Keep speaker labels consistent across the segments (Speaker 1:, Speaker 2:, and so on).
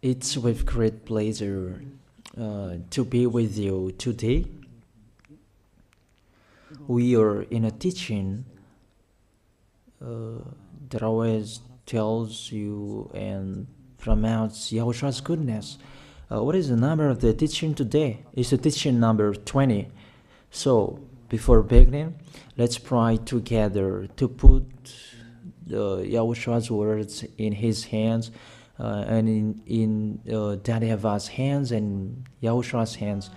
Speaker 1: It's with great pleasure to be with you today. We are in a teaching that always tells you and promotes Yahushua's goodness. What is the number of the teaching today? It's the teaching number 20. So, before beginning, let's pray together to put Yahushua's words in his hands and in Daddy YAHVAH's hands and Yahushua's hands.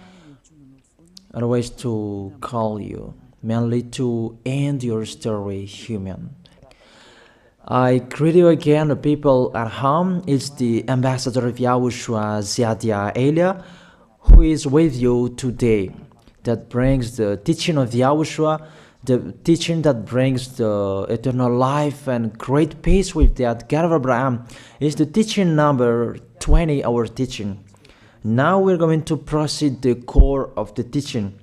Speaker 1: Otherwise, to call you, mainly to end your story human. I greet you again, the people at home. It's the ambassador of Yahushua, Ziadia Elia, who is with you today. That brings the teaching of Yahushua, the teaching that brings the eternal life and great peace with that God of Abraham. Is the teaching number 20, our teaching. Now we're going to proceed the core of the teaching.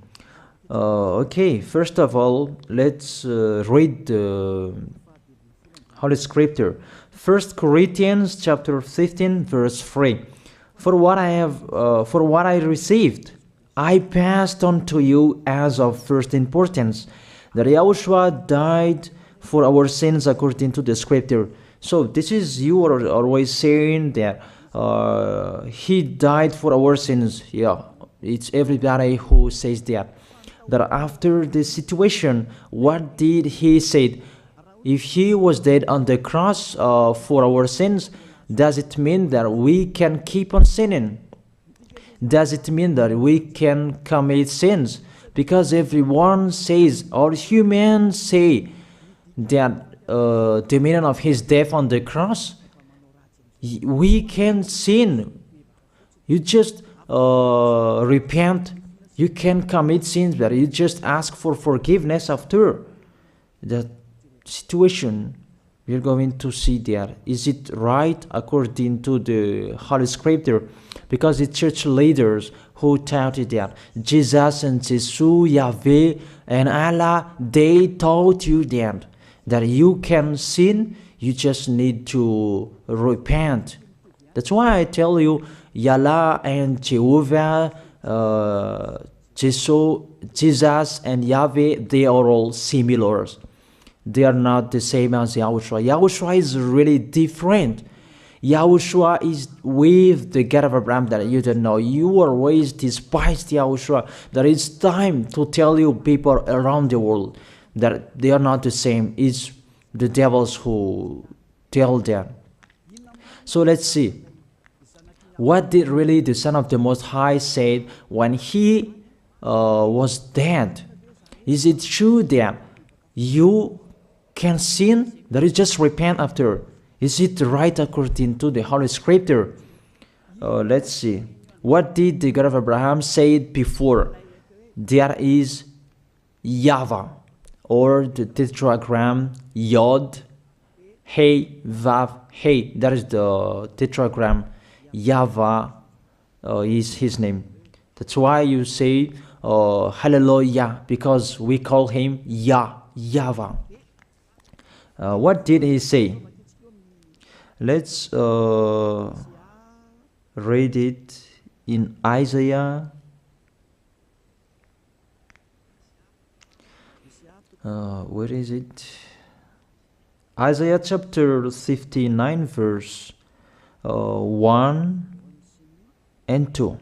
Speaker 1: Okay, first of all, let's read the Holy Scripture. 1 Corinthians chapter 15, verse 3. For what I received, I passed on to you as of first importance, that Yahushua died for our sins according to the Scripture. So this is, you are always saying that he died for our sins. Yeah, it's everybody who says that. That after the situation, what did he say? If he was dead on the cross for our sins, does it mean that we can keep on sinning? Does it mean that we can commit sins? Because everyone says, all humans say that the meaning of his death on the cross, we can sin. You just repent. You can commit sins, but you just ask for forgiveness after that situation. We're going to see there. Is it right according to the Holy Scripture? Because the church leaders who taught it that Jesus and Jesus, Yahweh and Allah, they taught you that you can sin, you just need to repent. That's why I tell you, Yahlah and Jehovah, Jesus and Yahweh, they are all similar. They are not the same as Yahushua. Yahushua is really different. Yahushua is with the God of Abraham that you don't know. You always despised Yahushua. That it's time to tell you people around the world that they are not the same. It's the devils who tell them. So let's see. What did really the Son of the Most High say when he was dead? Is it true that you can sin, that you just repent after? Is it right according to the Holy Scripture? Let's see. What did the God of Abraham say before? There is YAHVAH, or the tetragram Yod, Hey, Vav, Hey. That is the tetragram. YAHVAH is his name. That's why you say Hallelujah, because we call him YAHVAH. What did he say? Let's read it in Isaiah. Where is it? Isaiah chapter 59, verse 1 and 2.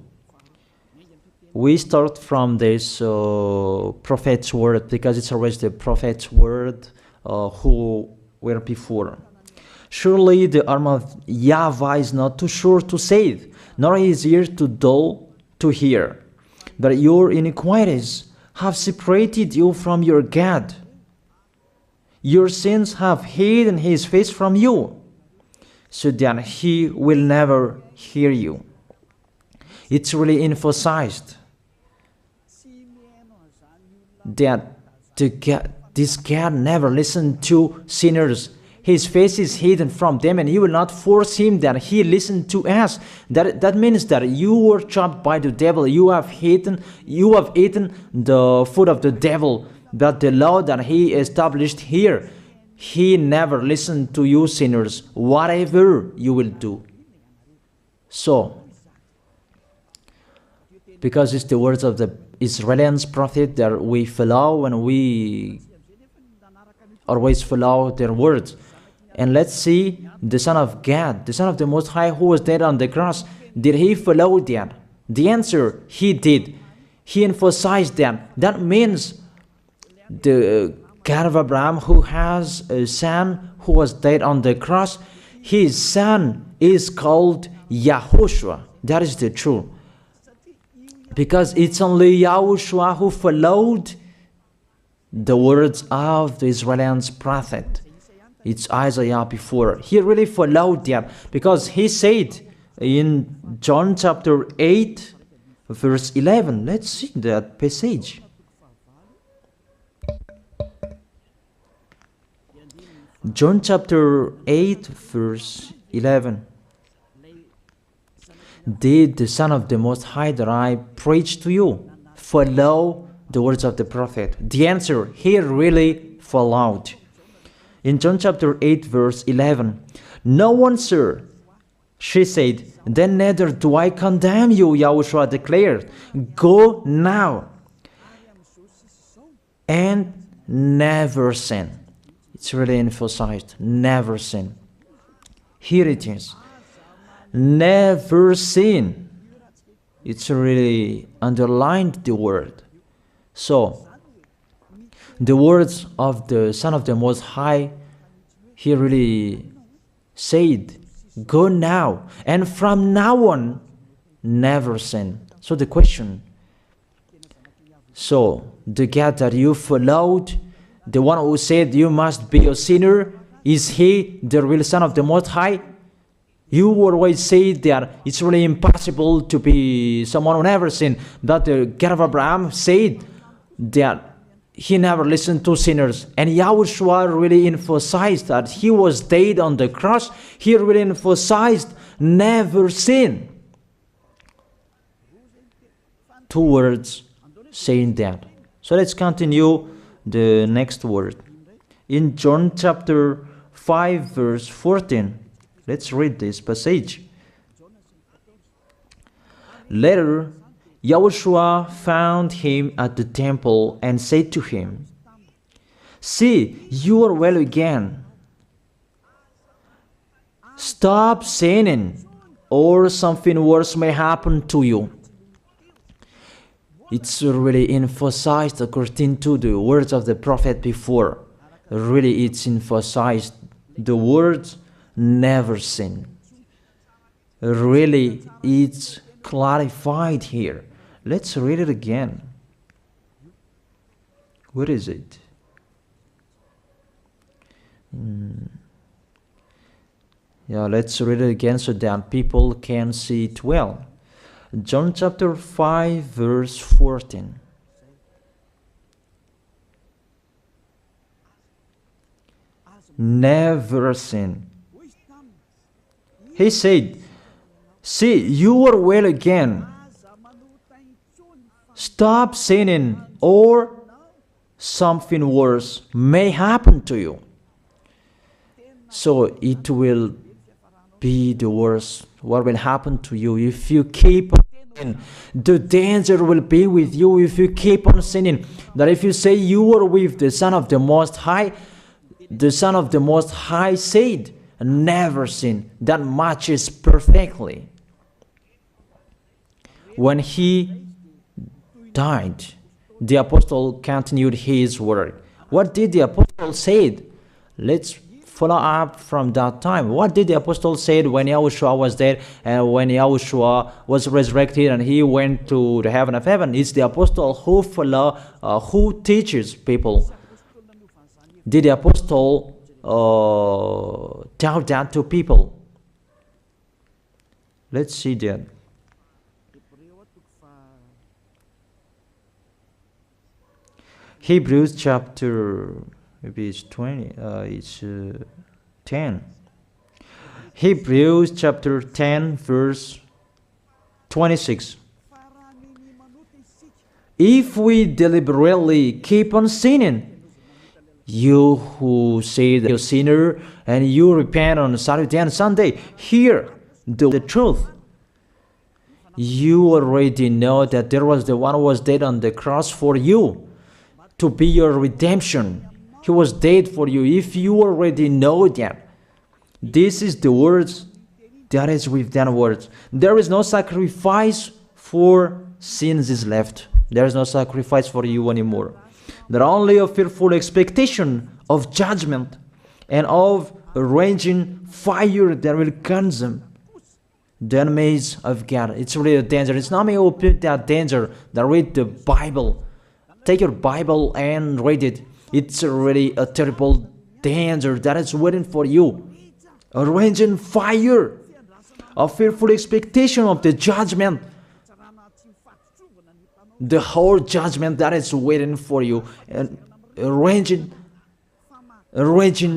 Speaker 1: We start from this prophet's word, because it's always the prophet's word who were before. Surely the arm of YAHVAH is not too short to save, nor his ear too dull to hear. But your iniquities have separated you from your God. Your sins have hidden his face from you, so that he will never hear you. It's really emphasized that this God never listened to sinners. His face is hidden from them, and you will not force him that he listen to us. That means that you were trapped by the devil. You have eaten the food of the devil. But the law that he established here, he never listened to you sinners, whatever you will do. So, because it's the words of the Israelians prophet that we follow, and we always follow their words. And let's see the Son of God, the Son of the Most High, who was dead on the cross. Did he follow that? The answer, he did. He emphasized that. That means the God of Abraham, who has a son who was dead on the cross, his son is called YAHOSHUAH. That is the truth. Because it's only YAHOSHUAH who followed the words of the Israelians prophet. It's Isaiah before. He really followed that, because he said in John chapter 8, verse 11. Let's see that passage. John chapter 8, verse 11. Did the Son of the Most High that I preach to you follow the words of the prophet? The answer, he really followed. In John chapter 8, verse 11, no one, sir, she said, then neither do I condemn you, YAHOSHUAH declared. Go now and never sin. It's really emphasized, never sin. Here it is. Never sin. It's really underlined the word. So, the words of the Son of the Most High, he really said, go now, and from now on, never sin. So the question, so the God that you followed, the one who said you must be a sinner, is he the real Son of the Most High? You always say that it's really impossible to be someone who never sinned. But the God of Abraham said that he never listened to sinners. And YAHOSHUAH really emphasized that he was dead on the cross. He really emphasized never sin. Two words saying that. So let's continue the next word. In John chapter 5, verse 14. Let's read this passage. Later, YAHOSHUAH found him at the temple and said to him, see, you are well again. Stop sinning, or something worse may happen to you. It's really emphasized according to the words of the prophet before. Really, it's emphasized the words never sin. Really, it's clarified here. Let's read it again. What is it? Yeah, let's read it again so that people can see it well. John chapter 5, verse 14. Never sin. He said, see, you are well again. Stop sinning, or something worse may happen to you. So it will be the worst. What will happen to you if you keep on sinning? The danger will be with you if you keep on sinning. That if you say you are with the Son of the Most High, the Son of the Most High said, never sin. That matches perfectly. When he died, the apostle continued his work. What did the apostle say? Let's follow up from that time. What did the apostle say when YAHOSHUAH was dead and when YAHOSHUAH was resurrected and he went to the heaven of heaven? It's the apostle who teaches people. Did the apostle tell that to people? Let's see that. Hebrews chapter, maybe it's 20, it's 10. Hebrews chapter 10, verse 26. If we deliberately keep on sinning, you who say that you're a sinner and you repent on Saturday and Sunday, hear the truth. You already know that there was the one who was dead on the cross for you, to be your redemption. He was dead for you. If you already know that, this is the words that is with that words. There is no sacrifice for sins is left. There is no sacrifice for you anymore. There are only a fearful expectation of judgment and of a raging fire that will consume the enemies of God. It's really a danger. It's not me who put that danger that read the Bible. Take your Bible and read it. It's really a terrible danger that is waiting for you. A raging fire, a fearful expectation of the judgment. The whole judgment that is waiting for you. And a raging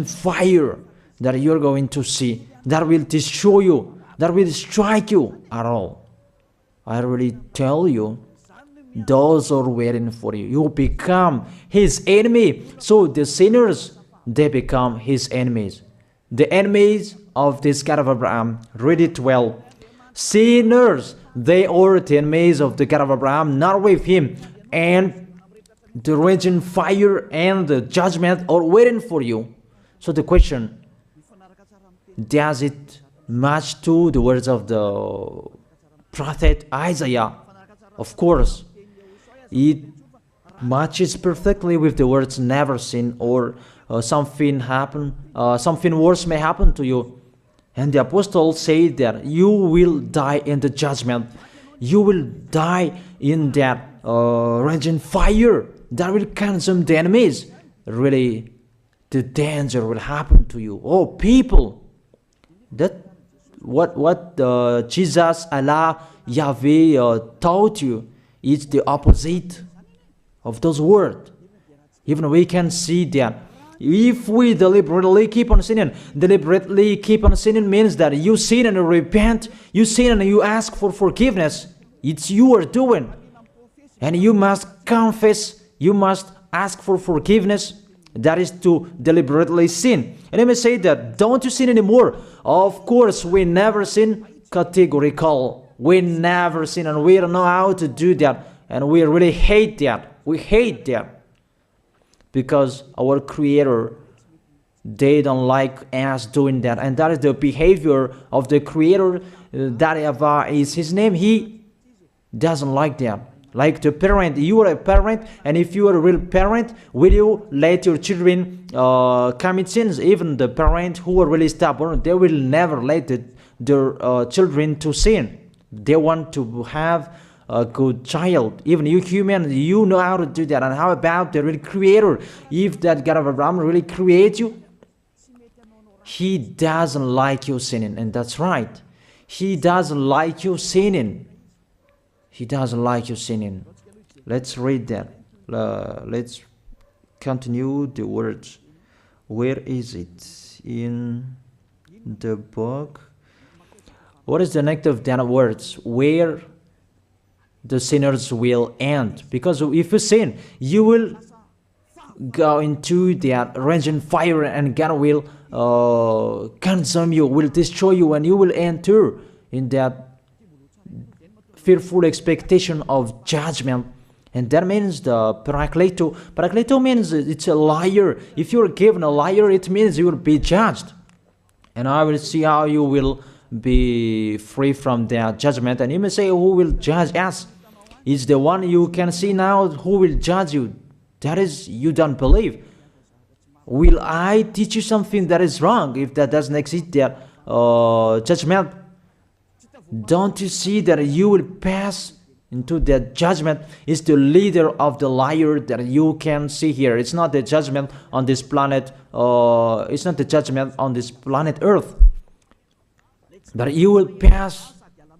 Speaker 1: fire that you're going to see, that will destroy you, that will strike you at all. I really tell you, those are waiting for you. You become his enemy. So the sinners, they become his enemies. The enemies of this God of Abraham. Read it well. Sinners, they are the enemies of the God of Abraham, not with him. And the raging fire and the judgment are waiting for you. So the question, does it match to the words of the prophet Isaiah? Of course, it matches perfectly with the words never sin, or something worse may happen to you. And the apostle said that you will die in the judgment. You will die in that raging fire that will consume the enemies. Really, the danger will happen to you. Oh, people, that what Jesus, Allah, Yahweh taught you is the opposite of those words. Even we can see that if we deliberately keep on sinning means that you sin and you repent, you sin and you ask for forgiveness. It's you are doing. And you must confess, you must ask for forgiveness. That is to deliberately sin. And let me say that, don't you sin anymore? Of course, we never sin. Categorical. We never sin, and we don't know how to do that. And we really hate that. We hate that. Because our Creator, they don't like us doing that. And that is the behavior of the Creator. That YAHVAH is his name. He doesn't like that. Like the parent, you are a parent, and if you are a real parent, will you let your children commit sins? Even the parent who are really stubborn, they will never let their children to sin. They want to have a good child. Even you human, you know how to do that. And how about the real Creator? If that God of Abraham really creates you, he doesn't like you sinning. And that's right. He doesn't like you sinning. He doesn't like you sinning. Let's read that. Let's continue the words. Where is it? In the book. What is the next of that words? Where the sinners will end. Because if you sin, you will go into that raging fire, and God will consume you, will destroy you, and you will enter in that fearful expectation of judgment. And that means the parakleto. Parakleto means it's a liar. If you're given a liar, it means you will be judged. And I will see how you will be free from that judgment. And you may say, who will judge us? It's the one you can see now who will judge you. That is, you don't believe. Will I teach you something that is wrong if that doesn't exist, that judgment? Don't you see that you will pass into that judgment? Is the leader of the liar that you can see here. It's not the judgment on this planet. It's not the judgment on this planet Earth. That you will pass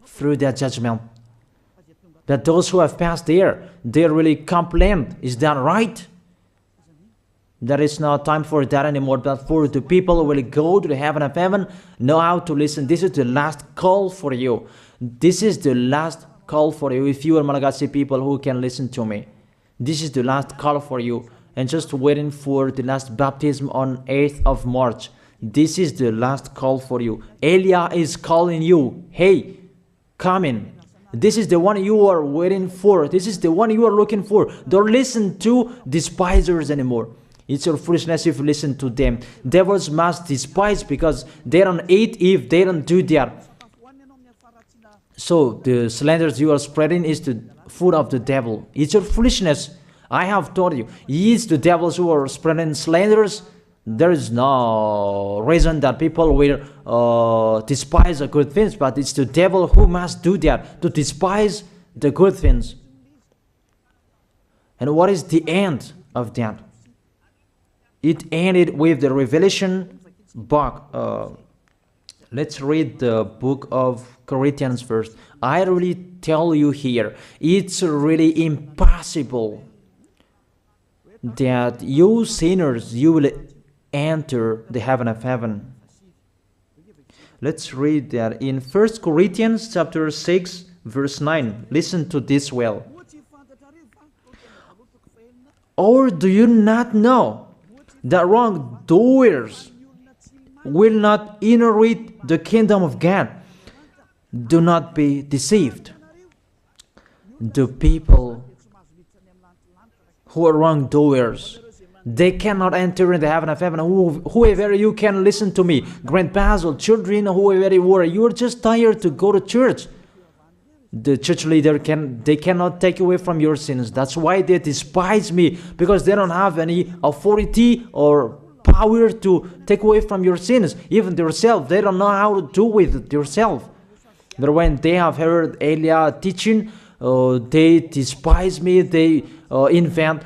Speaker 1: through that judgment. That those who have passed there, they really complain. Is that right? There is no time for that anymore, but for the people who will go to the heaven of heaven, know how to listen. This is the last call for you. This is the last call for you. If you are Malagasy people who can listen to me, this is the last call for you. And just waiting for the last baptism on 8th of March. This is the last call for you. Elia is calling you. Hey, come in. This is the one you are waiting for. This is the one you are looking for. Don't listen to despisers anymore. It's your foolishness if you listen to them. Devils must despise because they don't eat if they don't do that. So the slanders you are spreading is the food of the devil. It's your foolishness. I have told you. It's the devils who are spreading slanders. There is no reason that people will despise the good things, but it's the devil who must do that, to despise the good things. And what is the end of that? It ended with the Revelation book. Let's read the book of Corinthians first. I really tell you here, it's really impossible that you sinners, you will enter the heaven of heaven. Let's read that in 1 Corinthians chapter 6 verse 9. Listen to this well. Or do you not know that wrongdoers will not inherit the kingdom of God? Do not be deceived. The people who are wrongdoers, they cannot enter in the heaven of heaven. Whoever you can listen to me, grandpas or children, whoever you are, you are just tired to go to church. The church leader they cannot take away from your sins. That's why they despise me, because they don't have any authority or power to take away from your sins. Even themselves, they don't know how to do with themselves. But when they have heard Elia teaching, they despise me. They invent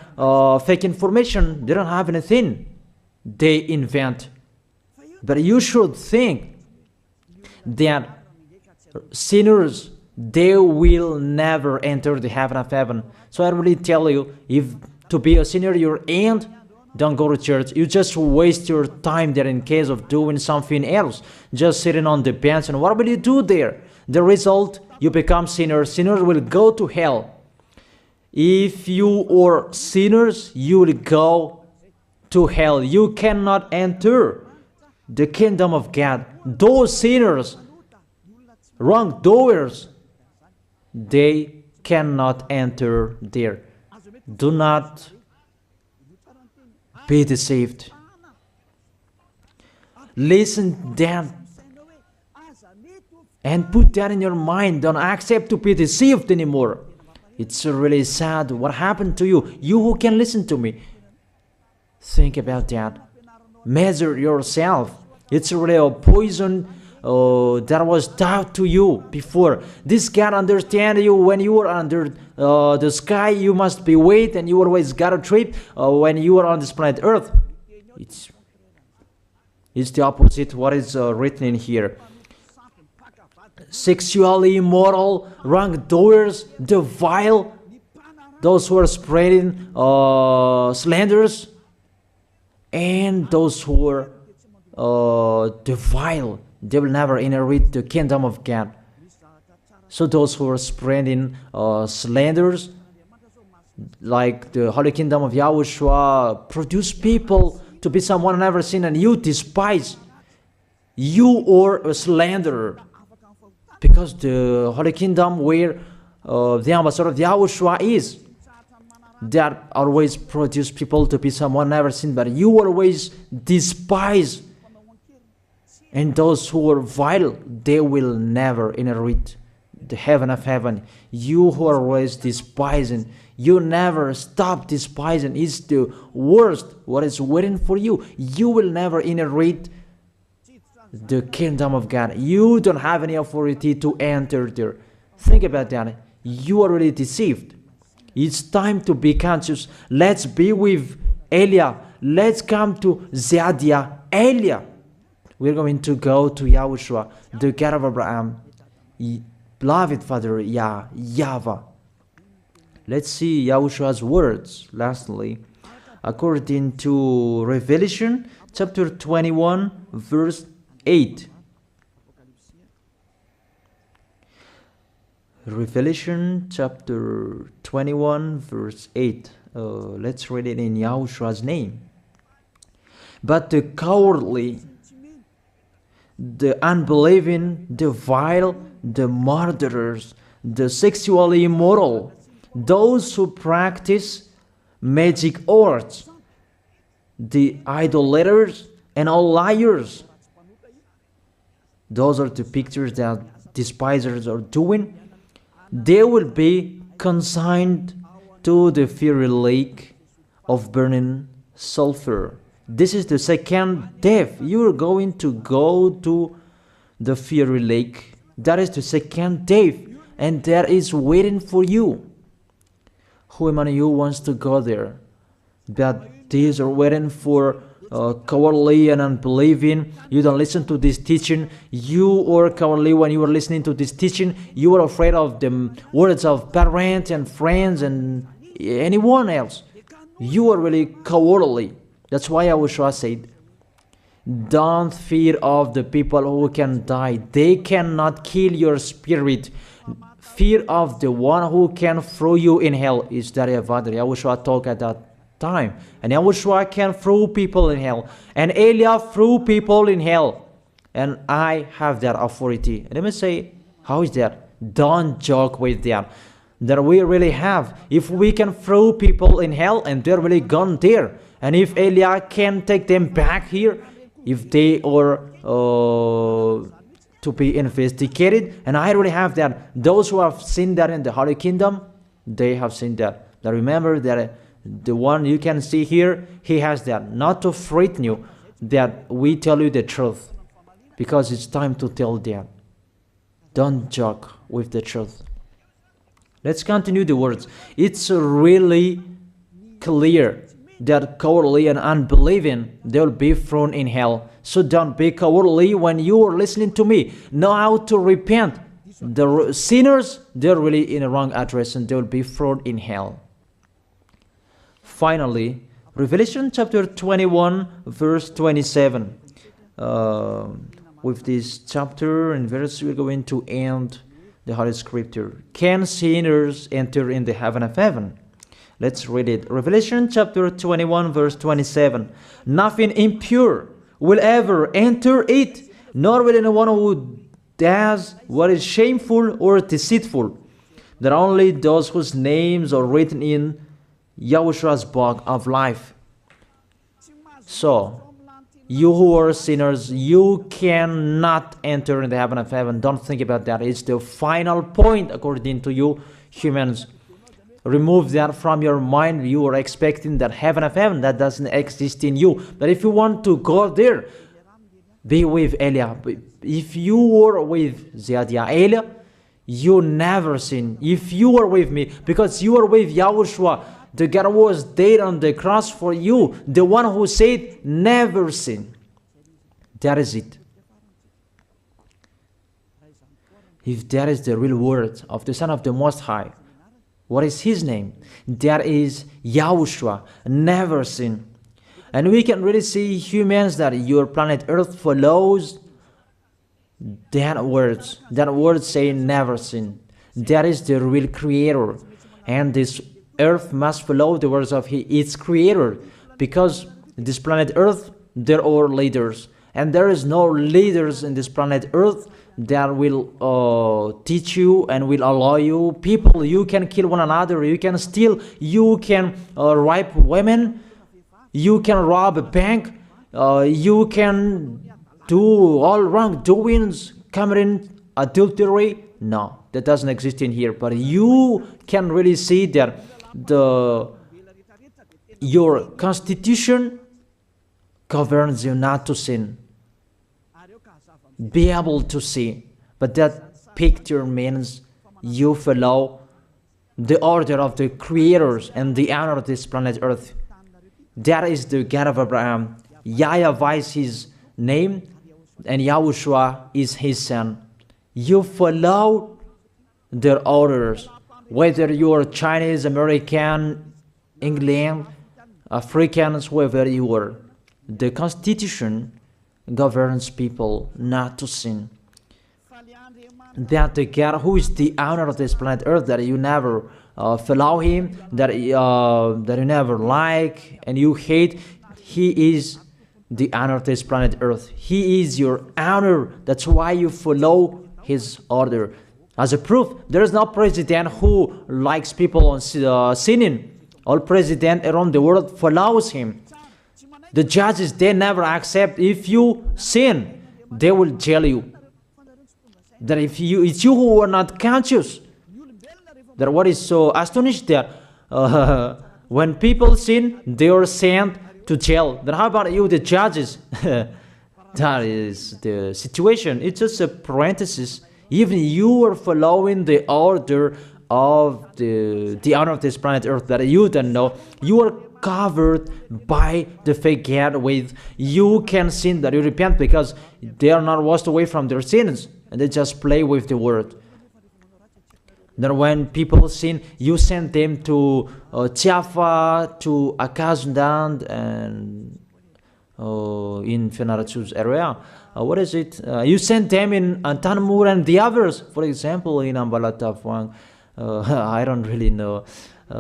Speaker 1: fake information. They don't have anything. They invent. But you should think that sinners, they will never enter the heaven of heaven. So I really tell you, if to be a sinner you're in, don't go to church. You just waste your time there in case of doing something else. Just sitting on the bench, and what will you do there? The result, you become sinners. Sinners will go to hell. If you are sinners, you will go to hell. You cannot enter the kingdom of God. Those sinners, wrongdoers, they cannot enter there. Do not be deceived. Listen then and put that in your mind. Don't accept to be deceived anymore. It's really sad what happened to you. You who can listen to me, think about that. Measure yourself. It's really a poison that was taught to you before. This God understand you when you are under the sky. You must be wait, and you always got a trip when you are on this planet Earth. It's the opposite what is written in here. Sexually immoral, wrongdoers, the vile, those who are spreading slanders, and those who are the vile, they will never inherit the kingdom of God. So those who are spreading slanders, like the Holy Kingdom of YAHOSHUAH, produce people to be someone never seen, and you despise. You are a slanderer. Because the Holy Kingdom where the ambassador of YAHOSHUAH is, that always produce people to be someone never seen, but you always despise. And those who are vile, they will never inherit the heaven of heaven. You who are always despising, you never stop despising. It's the worst what is waiting for you. You will never inherit the kingdom of God. You don't have any authority to enter there. Think about that. You are already deceived. It's time to be conscious. Let's be with Elia. Let's come to Zeadiah. Elia. We're going to go to YAHOSHUAH, the God of Abraham, beloved Father YAHVAH. Let's see YAHOSHUAH's words. Lastly, according to Revelation chapter 21 verse 8. Revelation chapter 21 verse 8. Let's read it in YAHOSHUAH's name. But the cowardly, the unbelieving, the vile, the murderers, the sexually immoral, those who practice magic arts, the idolaters, and all liars. Those are the pictures that despisers are doing. They will be consigned to the fiery lake of burning sulfur. This is the second death. You are going to go to the fiery lake. That is the second death, and that is waiting for you. Who among you wants to go there? But these are waiting for cowardly and unbelieving. You don't listen to this teaching. You are cowardly when you are listening to this teaching. You are afraid of the words of parents and friends and anyone else. You are really cowardly. That's why YAHOSHUAH said, don't fear of the people who can die. They cannot kill your spirit. Fear of the one who can throw you in hell. Is that what YAHOSHUAH talked at that time? And YAHOSHUAH can throw people in hell. And Eliah threw people in hell. And I have that authority. Let me say, how is that? Don't joke with that. That we really have. If we can throw people in hell and they're really gone there, and if Eliah can take them back here, if they are to be investigated, and I really have that. Those who have seen that in the Holy Kingdom, they have seen that. Now remember that the one you can see here, he has that. Not to frighten you, that we tell you the truth, because it's time to tell that. Don't joke with the truth. Let's continue the words. It's really clear that cowardly and unbelieving, they'll be thrown in hell. So don't be cowardly when you are listening to me. Know how to repent. The sinners, they're really in the wrong address and they'll be thrown in hell. Finally, Revelation chapter 21, verse 27. With this chapter and verse, we're going to end the Holy Scripture. Can sinners enter in the heaven of heaven? Let's read it. Revelation chapter 21, verse 27. Nothing impure will ever enter it, nor will anyone who does what is shameful or deceitful, that only those whose names are written in YAHOSHUAH's book of life. So, you who are sinners, you cannot enter in the heaven of heaven. Don't think about that. It's the final point according to you humans. Remove that from your mind. You are expecting that heaven of heaven that doesn't exist in you. But if you want to go there, be with Eliah. If you were with Eliah, you never sin. If you are with me, because you are with YAHOSHUAH, the God was dead on the cross for you, the one who said never sin. That is it. If that is the real word of the Son of the Most High, what is his name? That is YAHOSHUAH, never sin. And we can really see humans that your planet Earth follows that word saying never sin. That is the real creator. And this Earth must follow the words of its creator, because this planet Earth, there are leaders. And there is no leaders in this planet Earth that will teach you and will allow you. People, you can kill one another, you can steal, you can rape women, you can rob a bank, you can do all wrongdoings, committing adultery. No, that doesn't exist in here. But you can really see that your constitution governs you not to sin. Be able to see. But that picture means you follow the order of the creators and the honor of this planet Earth. That is the God of Abraham. YAHVAH is his name, and YAHOSHUAH is his son. You follow their orders, whether you are Chinese, American, England, Africans, whoever you are. The Constitution governs people not to sin. That the God who is the owner of this planet Earth, that you never follow him, that you never like and you hate, he is the owner of this planet Earth. He is your owner. That's why you follow his order. As a proof, there is no president who likes people on sinning. All president around the world follows him. The judges, they never accept. If you sin, they will jail you. That if it's you who are not conscious. That what is so astonished that when people sin, they are sent to jail. Then how about you, the judges? That is the situation. It's just a parenthesis. Even you are following the order of the honor of this planet Earth that you don't know. You are covered by the fake God with you can sin that you repent because they are not washed away from their sins and they just play with the word. Then when people sin, you send them to YAHVAH, to Akazandand, and in Fenarachu's area. What is it? You send them in Tanmur and the others. For example, in Ambalatafwang. I don't really know.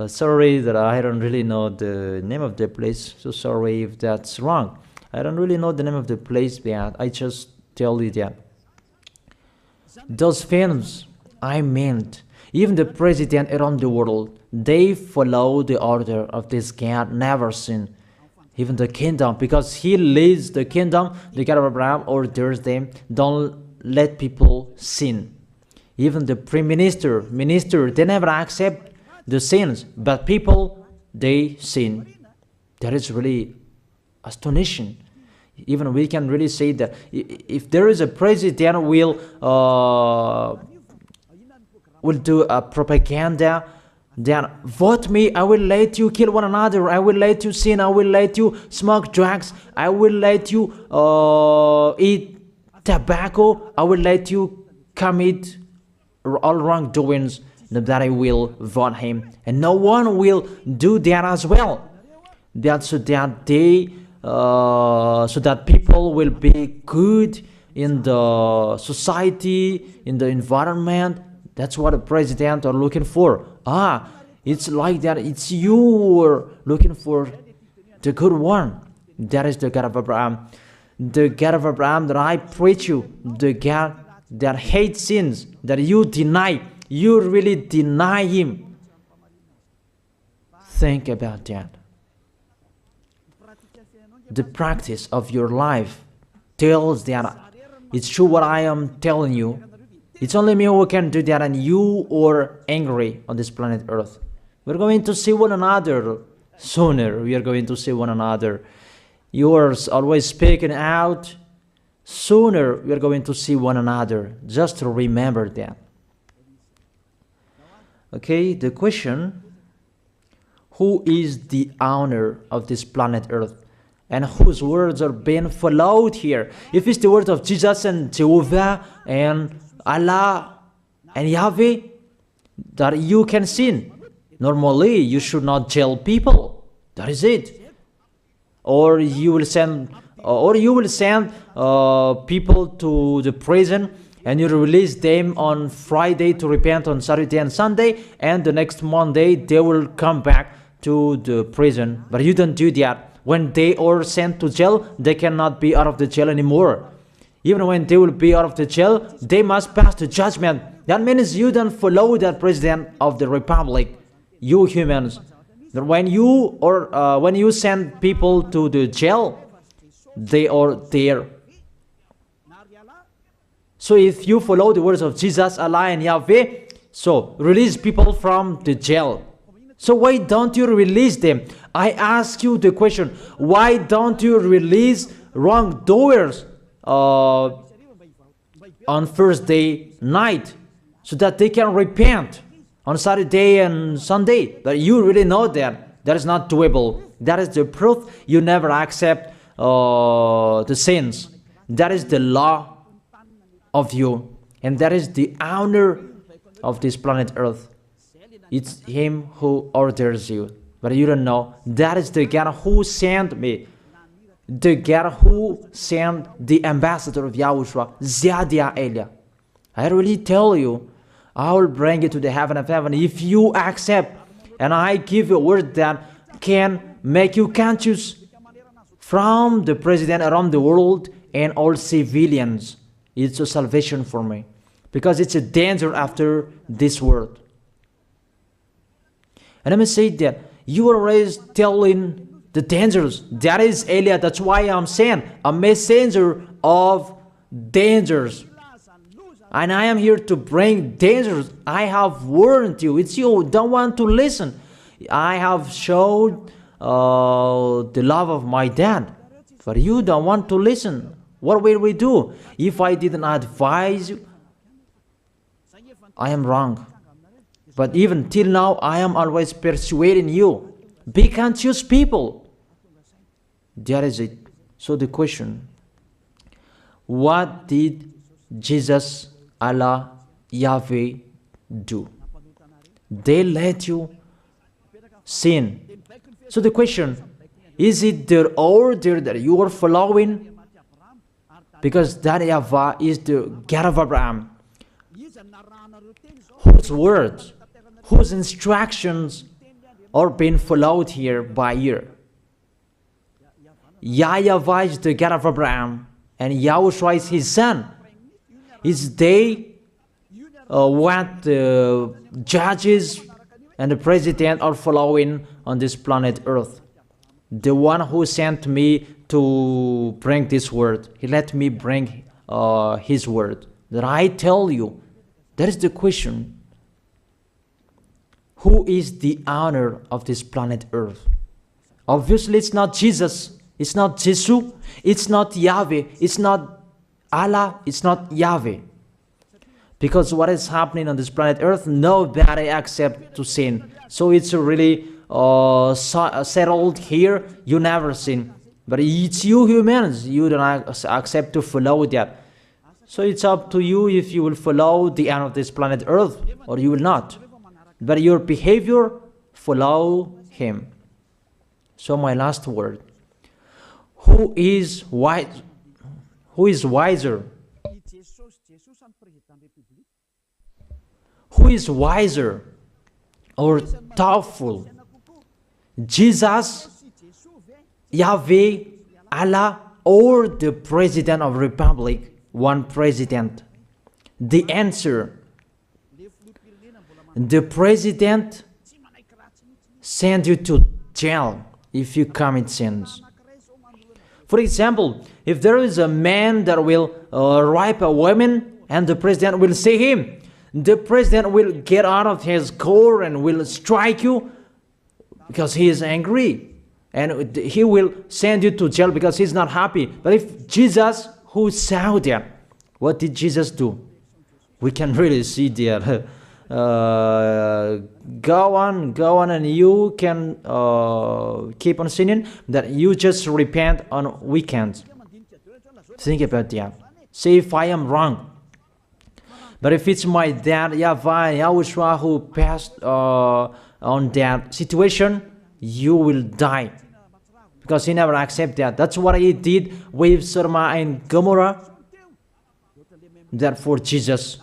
Speaker 1: Sorry that I don't really know the name of the place. So sorry if that's wrong. I don't really know the name of the place, but I just tell you that. Those films, I meant, even the president around the world, they follow the order of this God, never sin. Even the kingdom, because he leads the kingdom, the God of Abraham orders them, don't let people sin. Even the prime minister, they never accept the sins, but people, they sin. That is really astonishing. Even we can really say that if there is a president will do a propaganda, then vote me, I will let you kill one another, I will let you sin, I will let you smoke drugs, I will let you eat tobacco, I will let you commit all wrongdoings, that I will vote him. And no one will do that as well. That's so that they so that people will be good in the society, in the environment. That's what the president are looking for. It's like that. It's you who are looking for the good one. That is the God of Abraham. The God of Abraham that I preach you. The God that hates sins, that you deny. You really deny him. Think about that. The practice of your life tells that it's true what I am telling you. It's only me who can do that, and you are angry on this planet Earth. We're going to see one another sooner. We are going to see one another. You are always speaking out. Sooner we are going to see one another. Just to remember that. Okay, the question: who is the owner of this planet Earth? And whose words are being followed here? If it's the word of Jesus and Jehovah and Allah and Yahweh, that you can sin. Normally, you should not jail people. That is it. Or you will send, people to the prison, and you release them on Friday to repent on Saturday and Sunday, and the next Monday they will come back to the prison. But you don't do that. When they are sent to jail, they cannot be out of the jail anymore. Even when they will be out of the jail, they must pass the judgment. That means you don't follow that president of the republic, you humans. When you send people to the jail, they are there. So if you follow the words of Jesus, Allah and Yahweh, so release people from the jail. So why don't you release them? I ask you the question, why don't you release wrongdoers on Thursday night so that they can repent on Saturday and Sunday? But you really know that is not doable. That is the proof you never accept the sins. That is the law of you, and that is the owner of this planet Earth. It's him who orders you, but you don't know. That is the God who sent me, the God who sent the ambassador of Yahushua, Ziadia Elia. I really tell you, I will bring you to the heaven of heaven if you accept, and I give you a word that can make you conscious from the president around the world and all civilians. It's a salvation for me. because it's a danger after this world. And let me say that you are always telling the dangers. That is Eliah. That's why I'm saying a messenger of dangers. And I am here to bring dangers. I have warned you. It's you who don't want to listen. I have showed the love of my dad, but you don't want to listen. What will we do? If I didn't advise you, I am wrong. But even till now, I am always persuading you. Be conscious people. That is it. So the question, what did Jesus, Allah, Yahweh do? They let you sin. So the question, is it their order that you are following? Because that YAHVAH is the God of Abraham, whose words, whose instructions are being followed here by year. YAHVAH is the God of Abraham, and YAHOSHUAH is his son. Is they what the judges and the president are following on this planet Earth. The one who sent me to bring this word, he let me bring his word. That I tell you, that is the question. Who is the owner of this planet Earth? Obviously, it's not Jesus. It's not Jesus. It's not Yahweh. It's not Allah. It's not Yahweh. Because what is happening on this planet Earth, nobody accepts to sin. So it's really settled here. You never sin. But it's you humans. You don't accept to follow that. So it's up to you if you will follow the end of this planet Earth or you will not. But your behavior, follow him. So my last word. Who is wise? Who is wiser? Who is wiser or thoughtful? Jesus, Yahweh, Allah, or the President of Republic? One president. The answer. The president send you to jail if you commit sins. For example, if there is a man that will rape a woman and the president will see him, the president will get out of his car and will strike you because he is angry. And he will send you to jail because he's not happy. But if Jesus, who saw that, what did Jesus do? We can really see that. Go on, and you can keep on sinning, that you just repent on weekends. Think about that. See if I am wrong. But if it's my dad, YAHVAH, YAHOSHUAH, who passed on that situation, you will die. Because he never accepted that. That's what he did with Sodom and Gomorrah. Therefore, Jesus,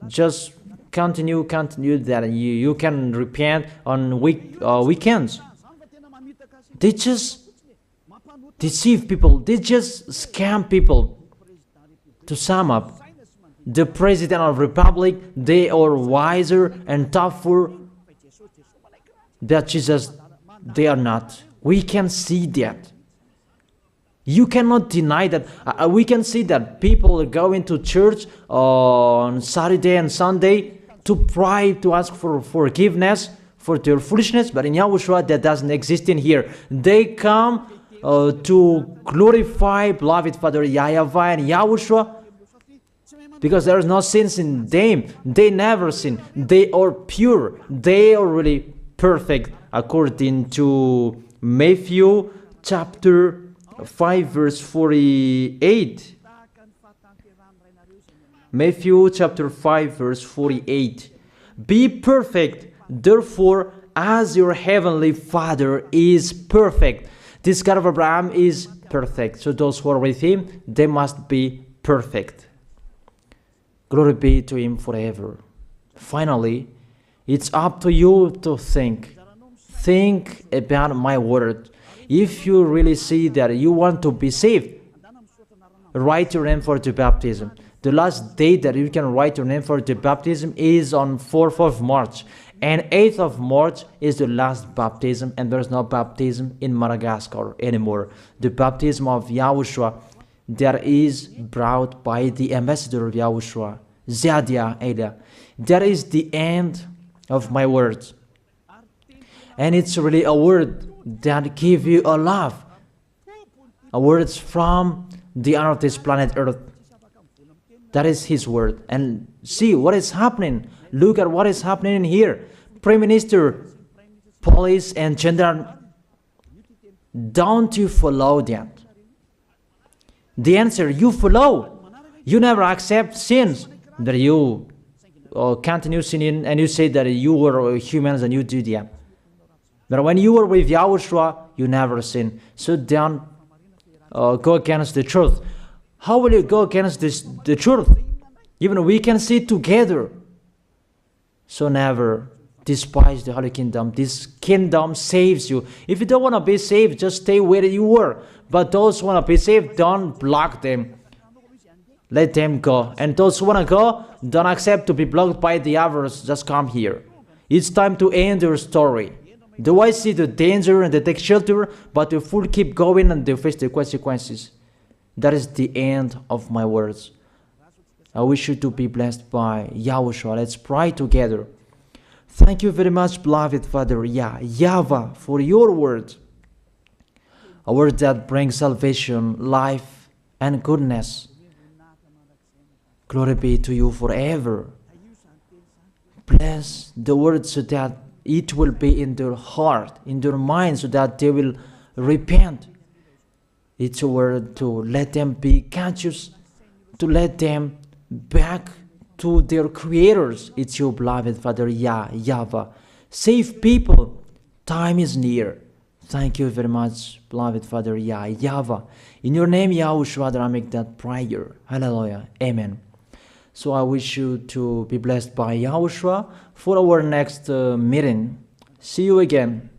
Speaker 1: just continue that you can repent on weekends. They just deceive people. They just scam people. To sum up, the President of Republic, they are wiser and tougher than Jesus. They are not. We can see that. You cannot deny that. We can see that people are going to church on Saturday and Sunday to pray, to ask for forgiveness for their foolishness. But in YAHOSHUAH, that doesn't exist in here. They come to glorify beloved Father YAHVAH and YAHOSHUAH because there is no sins in them. They never sin. They are pure. They are really perfect according to Matthew chapter 5 verse 48. Matthew chapter 5 verse 48. Be perfect, therefore, as your heavenly Father is perfect. This God of Abraham is perfect. So those who are with him, they must be perfect. Glory be to him forever. Finally, it's up to you to think. Think about my word. If you really see that you want to be saved, write your name for the baptism. The last date that you can write your name for the baptism is on 4th of March. And 8th of March is the last baptism, and there's no baptism in Madagascar anymore. The baptism of Yahushua that is brought by the ambassador of Yahushua, Zadia Ada. That is the end of my words. And it's really a word that gives you a love. A word from the honor of this planet Earth. That is his word. And see what is happening. Look at what is happening in here. Prime Minister, police and gendarme, don't you follow that? The answer, you follow. You never accept sins. That you continue sinning and you say that you were humans and you do that. But when you were with Yahushua, you never sin. So don't go against the truth. How will you go against the truth? Even we can see together. So never despise the Holy Kingdom. This kingdom saves you. If you don't want to be saved, just stay where you were. But those who want to be saved, don't block them. Let them go. And those who want to go, don't accept to be blocked by the others. Just come here. It's time to end your story. Do I see the danger and they take shelter, but the fool keep going and they face the consequences? That is the end of my words. I wish you to be blessed by Yahushua. Let's pray together. Thank you very much, beloved Father YAHVAH, for your word. A word that brings salvation, life, and goodness. Glory be to you forever. Bless the word so that it will be in their heart, in their mind, so that they will repent. It's a word to let them be conscious, to let them back to their creators. It's your beloved Father YAHVAH. Save people. Time is near. Thank you very much, beloved Father YAHVAH. In your name, Yahushua, that I make that prayer. Hallelujah. Amen. So I wish you to be blessed by Yahushua for our next meeting. See you again.